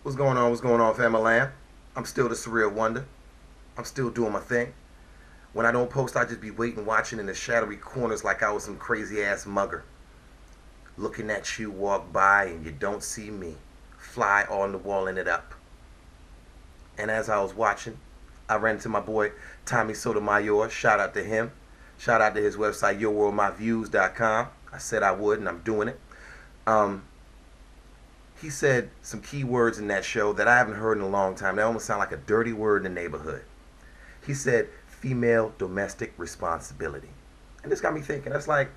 What's going on? What's going on, family land? I'm still the surreal wonder. I'm still doing my thing. When I don't post, I just be waiting, watching in the shadowy corners like I was some crazy ass mugger. Looking at you walk by and you don't see me. Fly on the wall and it up. And as I was watching, I ran into my boy Tommy Sotomayor. Shout out to him. Shout out to his website, yourworldmyviews.com. I said I would, and I'm doing it. He said some key words in that show that I haven't heard in a long time. They almost sound like a dirty word in the neighborhood. He said female domestic responsibility. And this got me thinking. That's like,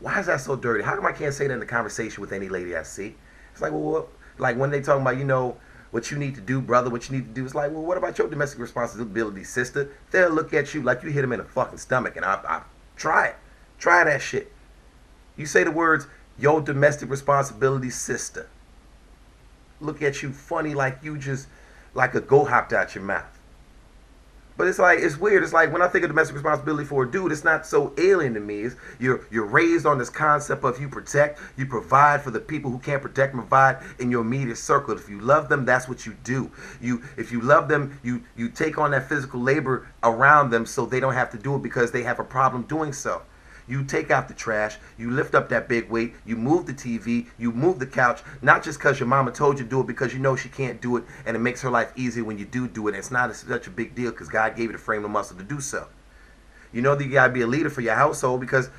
why is that so dirty? How come I can't say that in the conversation with any lady I see? It's like, well, like when they talking about, what you need to do, brother, what you need to do. It's like, well, what about your domestic responsibility, sister? They'll look at you like you hit them in the fucking stomach. And I try it. Try that shit. You say the words, your domestic responsibility, sister. Look at you funny like you just, like a goat hopped out your mouth. But it's like, it's weird. It's like when I think of domestic responsibility for a dude, it's not so alien to me. You're raised on this concept of you protect, you provide for the people who can't protect and provide in your immediate circle. If you love them, that's what you do. If you love them, you take on that physical labor around them so they don't have to do it because they have a problem doing so. You take out the trash, you lift up that big weight, you move the TV, you move the couch, not just because your mama told you to do it, because you know she can't do it, and it makes her life easier when you do it. And it's not such a big deal because God gave you the frame of muscle to do so. You know that you got to be a leader for your household because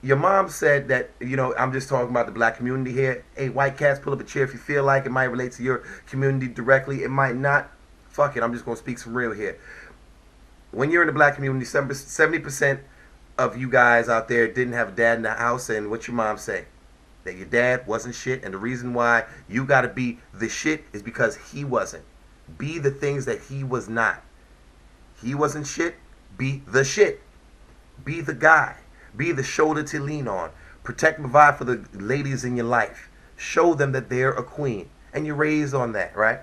your mom said that, I'm just talking about the black community here. Hey, white cats, pull up a chair if you feel like it might relate to your community directly. It might not. Fuck it, I'm just going to speak some real here. When you're in the black community, 70% of you guys out there didn't have a dad in the house, and what your mom say? That your dad wasn't shit, and the reason why you gotta be the shit is because he wasn't. Be the things that he was not. He wasn't shit, be the shit. Be the guy. Be the shoulder to lean on. Protect and provide for the ladies in your life. Show them that they're a queen. And you're raised on that, right?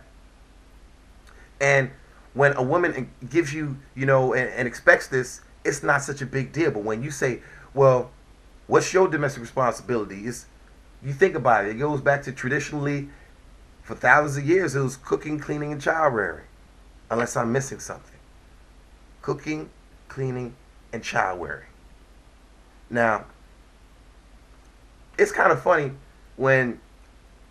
And when a woman gives you, and expects this, it's not such a big deal. But when you say, well, what's your domestic responsibility? You think about it. It goes back to traditionally, for thousands of years, it was cooking, cleaning, and child rearing. Unless I'm missing something. Cooking, cleaning, and child rearing. Now, it's kind of funny when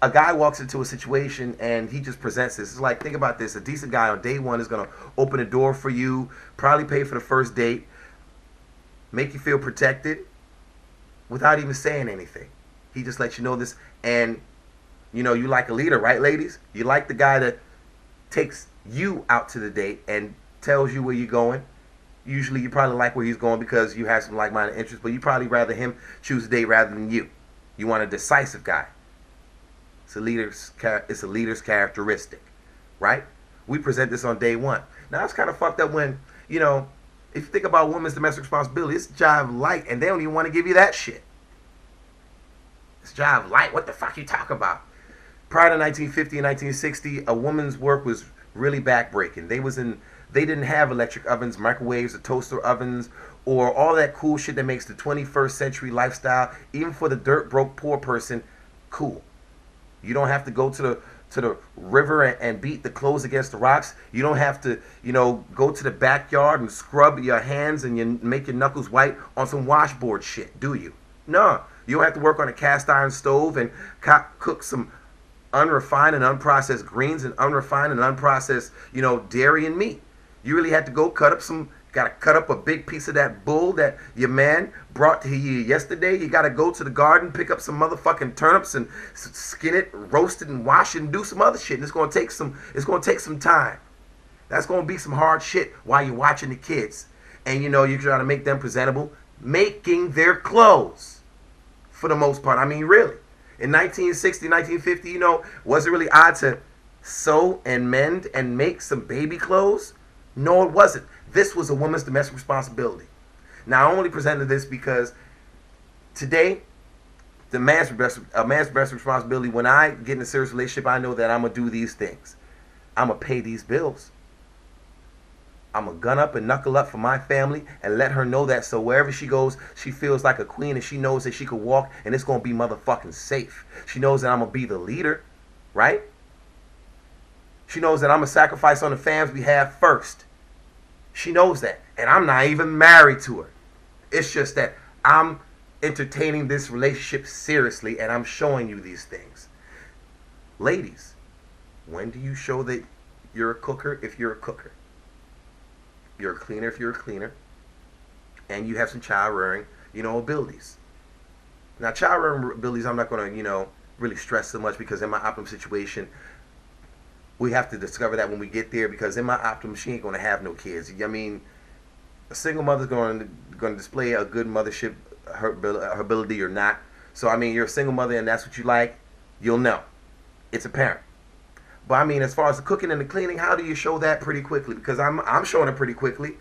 a guy walks into a situation and he just presents this. It's like, think about this. A decent guy on day one is going to open the door for you, probably pay for the first date, make you feel protected without even saying anything. He just lets you know this. And, you like a leader, right, ladies? You like the guy that takes you out to the date and tells you where you're going. Usually you probably like where he's going because you have some like-minded interests, but you probably rather him choose a date rather than you. You want a decisive guy. It's a leader's characteristic, right? We present this on day one. Now, it's kind of fucked up when, if you think about women's domestic responsibility, it's jive light, and they don't even want to give you that shit. It's jive light. What the fuck you talking about? Prior to 1950 and 1960, a woman's work was really backbreaking. They didn't have electric ovens, microwaves, or toaster ovens, or all that cool shit that makes the 21st century lifestyle, even for the dirt broke poor person, cool. You don't have to go to the river and beat the clothes against the rocks. You don't have to, go to the backyard and scrub your hands and you make your knuckles white on some washboard shit, do you? No. You don't have to work on a cast iron stove and cook some unrefined and unprocessed greens and unrefined and unprocessed, dairy and meat. You really had to go cut up a big piece of that bull that your man brought to you yesterday. You got to go to the garden, pick up some motherfucking turnips and skin it, roast it, and wash it, and do some other shit. And it's going to take some time. That's going to be some hard shit while you're watching the kids. And you're trying to make them presentable, making their clothes for the most part. I mean, really. In 1960, 1950, was it really odd to sew and mend and make some baby clothes? No, it wasn't. This was a woman's domestic responsibility. Now, I only presented this because today, a man's domestic responsibility, when I get in a serious relationship, I know that I'm going to do these things. I'm going to pay these bills. I'm going to gun up and knuckle up for my family and let her know that so wherever she goes, she feels like a queen and she knows that she could walk and it's going to be motherfucking safe. She knows that I'm going to be the leader, right? She knows that I'm a sacrifice on the fam's behalf first. She knows that. And I'm not even married to her. It's just that I'm entertaining this relationship seriously and I'm showing you these things. Ladies, when do you show that you're a cooker if you're a cooker? You're a cleaner if you're a cleaner. And you have some child rearing, abilities. Now, child rearing abilities, I'm not going to, really stress so much because in my optimum situation, we have to discover that when we get there because in my optimum, she ain't going to have no kids. I mean, a single mother's going to display a good mothership, her ability or not. So, I mean, you're a single mother and that's what you like, you'll know. It's apparent. But, I mean, as far as the cooking and the cleaning, how do you show that pretty quickly? Because I'm showing it pretty quickly.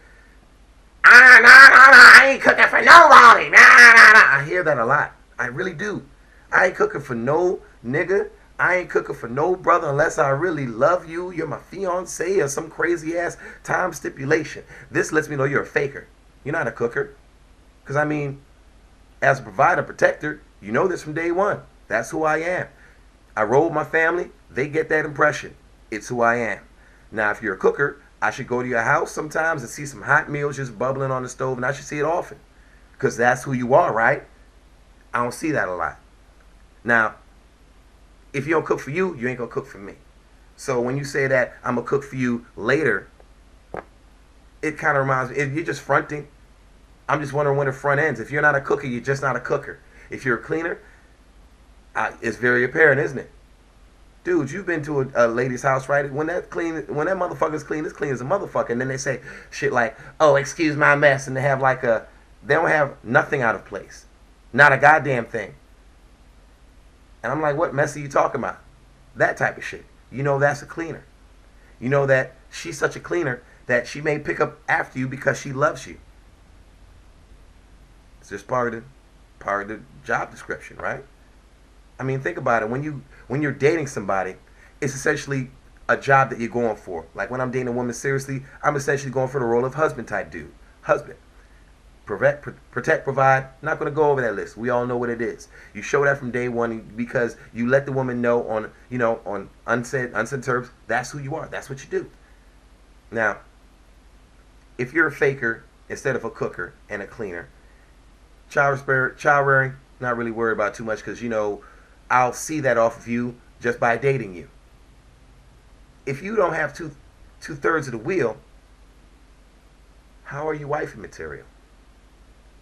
I ain't cooking for nobody. I hear that a lot. I really do. I ain't cooking for no nigga. I ain't cooking for no brother unless I really love you. You're my fiance or some crazy ass time stipulation. This lets me know you're a faker. You're not a cooker. Because I mean, as a provider, protector, you know this from day one. That's who I am. I roll with my family. They get that impression. It's who I am. Now, if you're a cooker, I should go to your house sometimes and see some hot meals just bubbling on the stove, and I should see it often. Because that's who you are, right? I don't see that a lot. Now, if you don't cook for you, you ain't going to cook for me. So when you say that I'm going to cook for you later, it kind of reminds me, you're just fronting. I'm just wondering when the front ends. If you're not a cooker, you're just not a cooker. If you're a cleaner, it's very apparent, isn't it? Dude, you've been to a lady's house, right? When that motherfucker's clean, it's clean as a motherfucker. And then they say shit like, oh, excuse my mess. And they have they don't have nothing out of place. Not a goddamn thing. And I'm like, what mess are you talking about? That type of shit. You know that's a cleaner. You know that she's such a cleaner that she may pick up after you because she loves you. It's just part of the job description, right? I mean, think about it. When you're dating somebody, it's essentially a job that you're going for. Like when I'm dating a woman seriously, I'm essentially going for the role of husband type dude. Husband. Protect, provide. Not going to go over that list. We all know what it is. You show that from day one because you let the woman know on unsaid terms, that's who you are. That's what you do. Now, if you're a faker instead of a cooker and a cleaner, child rearing, not really worried about too much because, I'll see that off of you just by dating you. If you don't have two-thirds of the wheel, how are you wifey material?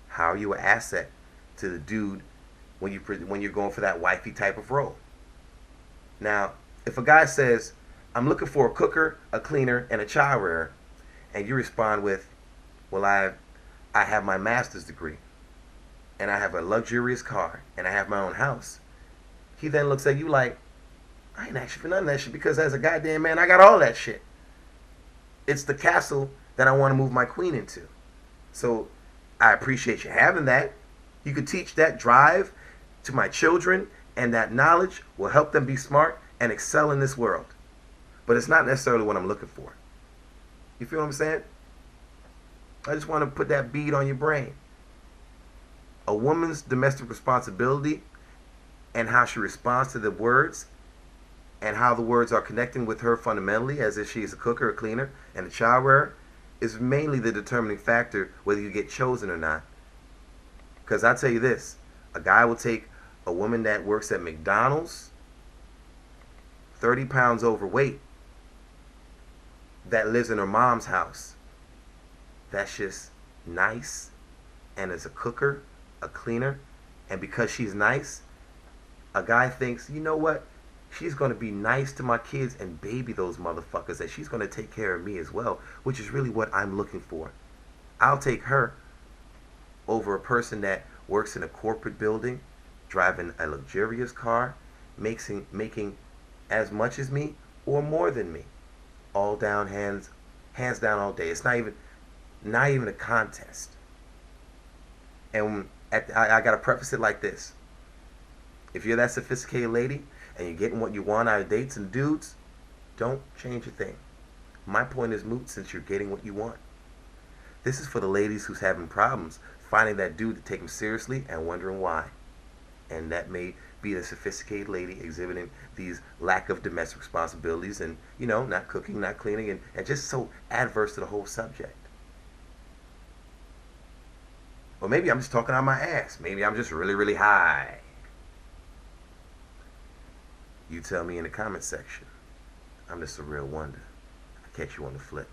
How are you an asset to the dude when you're going for that wifey type of role? Now, if a guy says, I'm looking for a cooker, a cleaner, and a child rearer, and you respond with, well, I have my master's degree, and I have a luxurious car, and I have my own house, he then looks at you like, I ain't asking for none of that shit because as a goddamn man, I got all that shit. It's the castle that I want to move my queen into. So I appreciate you having that. You could teach that drive to my children, and that knowledge will help them be smart and excel in this world. But it's not necessarily what I'm looking for. You feel what I'm saying? I just want to put that bead on your brain. A woman's domestic responsibility and how she responds to the words and how the words are connecting with her fundamentally as if she is a cooker, a cleaner, and a child rearer is mainly the determining factor whether you get chosen or not. Because I tell you this, a guy will take a woman that works at McDonald's, 30 pounds overweight, that lives in her mom's house, that's just nice, and is a cooker, a cleaner, and because she's nice, a guy thinks, you know what, she's going to be nice to my kids and baby those motherfuckers, and she's going to take care of me as well, which is really what I'm looking for. I'll take her over a person that works in a corporate building, driving a luxurious car, making as much as me or more than me, all down, hands down all day. It's not even a contest. And I got to preface it like this. If you're that sophisticated lady and you're getting what you want out of dates and dudes, don't change a thing. My point is moot since you're getting what you want. This is for the ladies who's having problems finding that dude to take them seriously and wondering why. And that may be a sophisticated lady exhibiting these lack of domestic responsibilities and, not cooking, not cleaning, and just so adverse to the whole subject. Or maybe I'm just talking out my ass. Maybe I'm just really, really high. You tell me in the comment section. I'm just a real wonder. I'll catch you on the flip.